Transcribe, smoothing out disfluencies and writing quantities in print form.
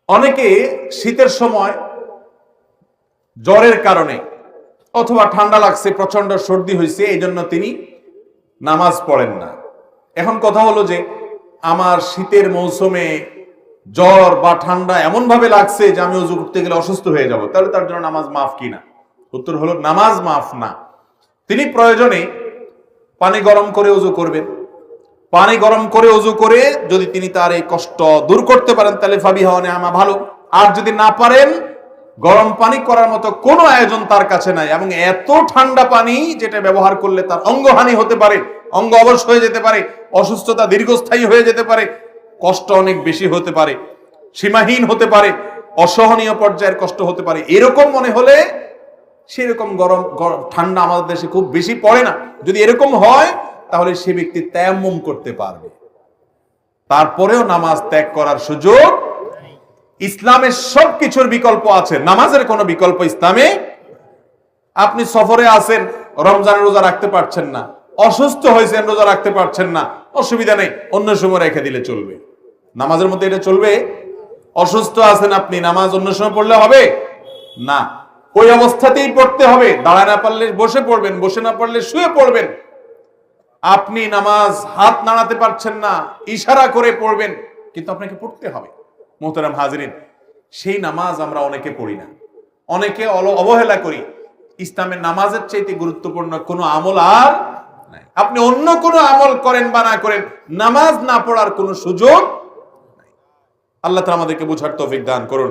অনেকে শীতের সময় জ্বরের কারণে অথবা ঠান্ডা লাগছে, প্রচন্ড সর্দি হয়েছে, এই জন্য তিনি নামাজ পড়েন না। এখন কথা হলো যে আমার শীতের মৌসুমে জ্বর বা ঠান্ডা এমন ভাবে লাগছে যে আমি ওযু করতে গেলে অসুস্থ হয়ে যাব, তাহলে তার জন্য নামাজ মাফ কিনা? উত্তর হলো নামাজ মাফ না। তিনি প্রয়োজনে পানি গরম করে ওযু করবেন। পানি গরম করে ওযু করে যদি তিনি তার এই কষ্ট দূর করতে পারেন তাহলে ফাবিহা ওয়া নি'মা, ভালো। আর যদি না পারেন, গরম পানি করার মতো কোনো আয়োজন তার কাছে নাই, এবং এত ঠান্ডা পানি যেটা ব্যবহার করলে তার অঙ্গহানি হতে পারে, অঙ্গ অবশ হয়ে যেতে পারে, অসুস্থতা দীর্ঘস্থায়ী হয়ে যেতে পারে, কষ্ট অনেক বেশি হতে পারে, সীমাহীন হতে পারে, অসহনীয় পর্যায়ের কষ্ট হতে পারে, এরকম মনে হলে, সেরকম গরম ঠান্ডা আমাদের দেশে খুব বেশি পড়ে না, যদি এরকম হয় তাহলে সে ব্যক্তি তায়াম্মুম করতে পারবে। তারপরেও নামাজ ত্যাগ করার সুযোগ। ইসলামের সবকিছুর বিকল্প আছে, নামাজের কোনো বিকল্প ইসলামে। আপনি সফরে আছেন, রমজানের রোজা রাখতে পারছেন না, অসুস্থ হয়েছেন, রোজা রাখতে পারছেন না, অসুবিধা নেই, অন্য সময় রেখে দিলে চলবে। নামাজের মধ্যে এটা চলবে? অসুস্থ আছেন আপনি, নামাজ অন্য সময় পড়লে হবে না, ওই অবস্থাতেই পড়তে হবে। দাঁড়ায় না পারলে বসে পড়বেন, বসে না পারলে শুয়ে পড়বেন। আপনি নামাজ হাত নাড়াতে পারছেন না, ইশারা করে পড়বেন, কিন্তু আপনাকে পড়তে হবে। মোহতারাম হাজিরিন, সেই নামাজ আমরা অনেকে পড়ি না, অনেকে অবহেলা করি। ইসলামের নামাজের চাইতে গুরুত্বপূর্ণ কোনো আমল আর নাই। আপনি অন্য কোনো আমল করেন বা না করেন, নামাজ না পড়ার কোনো সুযোগ নাই। আল্লাহ তাআলা আমাদেরকে বুঝার তৌফিক দান করুন।